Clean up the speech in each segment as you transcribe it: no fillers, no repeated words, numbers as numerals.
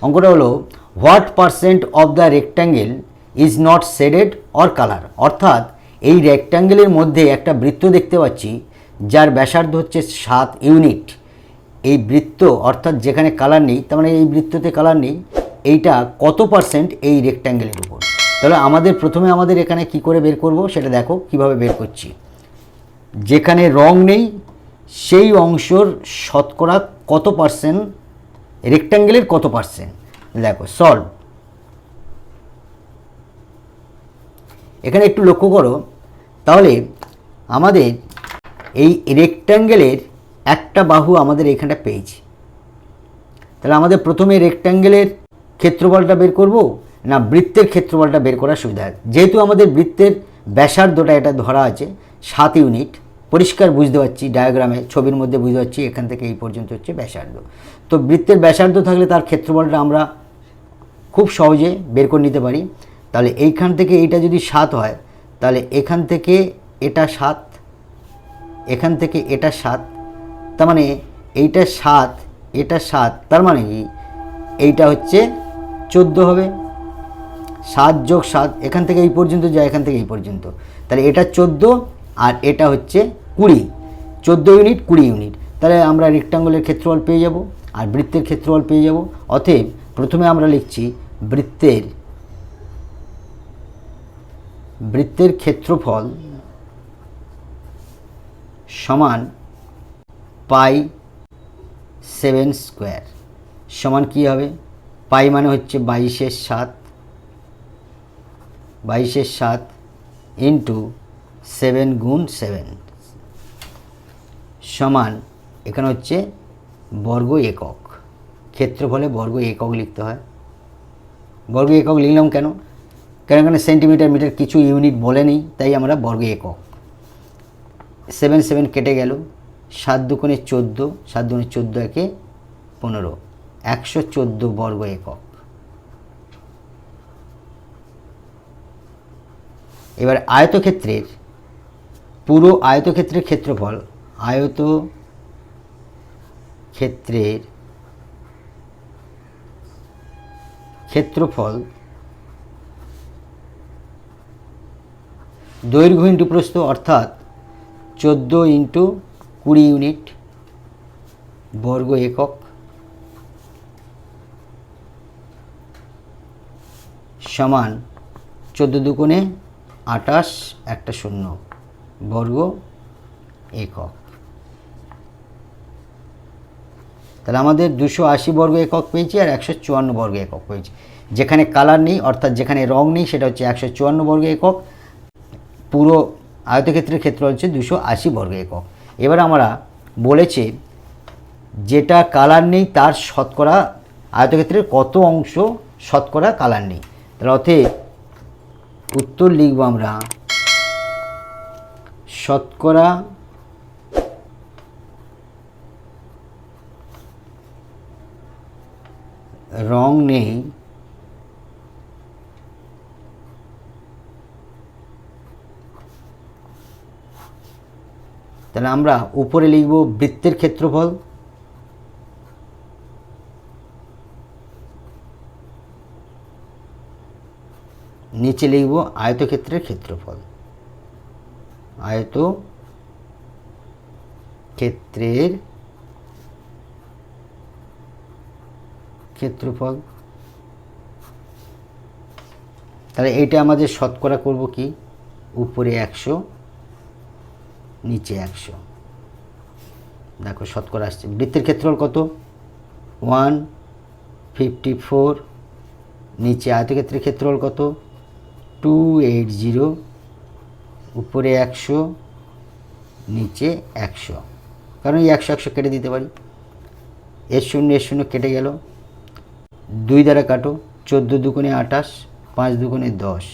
অঙ্কটা হলো what percent of the rectangle is not shaded or colour. অর্থাৎ এই রেক্ট্যাঙ্গেলের মধ্যে একটা বৃত্ত দেখতে পাচ্ছি যার ব্যাসার্ধ হচ্ছে 7 ইউনিট। এই বৃত্ত অর্থাৎ যেখানে কালার নেই, তার মানে এই বৃত্ততে কালার নেই, এইটা কত পার্সেন্ট এই রেক্ট্যাঙ্গেলের উপর। তাহলে প্রথমে আমাদের এখানে কি করে বের করব সেটা দেখো কিভাবে বের করছি। যেখানে রং নেই সেই অংশর শতকরা কত পার্সেন্ট, রেক্ট্যাঙ্গেলের কত পার্সেন্ট। দেখো সলভ। এখানে একটু লক্ষ্য করো, তাহলে আমাদের এই রেক্ট্যাঙ্গেলের একটা বাহু আমাদের এখানটা পেয়েছি। তাহলে আমাদের প্রথমে রেক্ট্যাঙ্গেলের ক্ষেত্রফলটা বের করব না বৃত্তের ক্ষেত্রফলটা বের করার সুবিধা। যেহেতু আমাদের বৃত্তের ব্যাসার্ধটা এটা ধরা আছে 7 ইউনিট, পরিষ্কার বুঝতে পারছি, ডায়াগ্রামে ছবির মধ্যে বুঝতে পারছি এখান থেকে এই পর্যন্ত হচ্ছে ব্যাসার্ধ। তো বৃত্তের ব্যাসার্ধ থাকলে তার ক্ষেত্রফলটা আমরা খুব সহজে বের করে নিতে পারি। তাহলে এইখান থেকে এইটা যদি 7 হয়, তাহলে এখান থেকে এটা 7, এখান থেকে এটা 7, তার মানে এইটা 7, এটা 7, তার মানে কি এইটা হচ্ছে 14 হবে। 7 যোগ 7 এখান থেকে এই পর্যন্ত যায়, এখান থেকে এই পর্যন্ত, তাহলে এটা 14 আর এটা হচ্ছে 20, 14 ইউনিট 20 ইউনিট। তাহলে আমরা রেক্ট্যাঙ্গলের ক্ষেত্রফল পেয়ে যাব আর বৃত্তের ক্ষেত্রফল পেয়ে যাব। অতএব প্রথমে আমরা লিখছি বৃত্তের ক্ষেত্রফল সমান π7 স্কোয়ার সমান কী হবে, পাই মানে হচ্ছে 22/7 ইন্টু 7 গুণ 7 সমান, এখানে হচ্ছে বর্গ একক। ক্ষেত্রফলে বর্গ একক লিখতে হয়। বর্গ একক লিখলাম কেন, কারণ এখানে সেন্টিমিটার মিটার কিছু ইউনিট বলে নেই, তাই আমরা বর্গ একক। 7 7 কেটে গেল, 7 দুগুণে 14, 7 দুগুণে 14 একে 15, 114 বর্গ একক। এবার আয়তক্ষেত্রের পুরো আয়তক্ষেত্রের ক্ষেত্রফল, আয়তক্ষেত্রের ক্ষেত্রফল দৈর্ঘ্য ইন্টু প্রস্থ, অর্থাৎ 14 ইন্টু 20 ইউনিট বর্গ একক সমান 14 দুগুণে 28, একটা 0 বর্গ একক। তাহলে আমাদের 280 বর্গ একক পেয়েছি আর 154 বর্গ একক পেয়েছি। যেখানে কালার নেই অর্থাৎ যেখানে রং নেই সেটা হচ্ছে 154 বর্গ একক। পুরো আয়তক্ষেত্রের ক্ষেত্র হচ্ছে 280 বর্গ একক। এবার আমরা বলেছে যেটা কালার নেই তার শতকরা, আয়তক্ষেত্রের কত অংশ শতকরা কালার নেই। তাহলে অতএব উত্তর লিখব আমরা শতকরা রং নেই তাহলে আমরা উপরে লিখব বৃত্তের ক্ষেত্রফল নিচে লিখব আয়তক্ষেত্রের ক্ষেত্রফল। আয়তক্ষেত্রের ক্ষেত্রফল। তাহলে এইটা আমাদের শতকরা করব কি, উপরে 100 নিচে 100। দেখো শতকরা আসছে। বৃত্তের ক্ষেত্রফল কত, 154, নিচে আয়তক্ষেত্রের ক্ষেত্রফল কত, 280, উপরে 100 নিচে 100। কারণ এই 100 100 কেটে দিতে পারি, এর শূন্য কেটে গেল, 2 দ্বারা কাটো, 14 দুগুণে 28, 5 দুগুণে 10,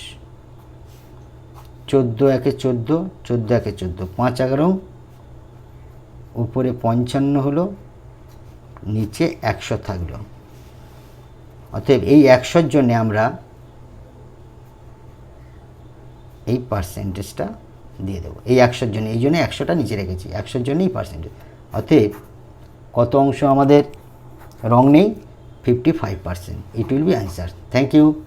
14 একে 14, 14 একে 14, 5 11, উপরে 55 হলো, নিচে 100 থাকলো। অতএব এই 100-র জন্য আমরা এই পার্সেন্টেজটা দিয়ে দেবো। এই 100-র জন্য, এই জন্য 100টা নিচে রেখেছি, 100-র জন্য এই পার্সেন্টেজ। অতএব কত অংশ আমাদের রং নেই, 55%. It will be answer. Thank you.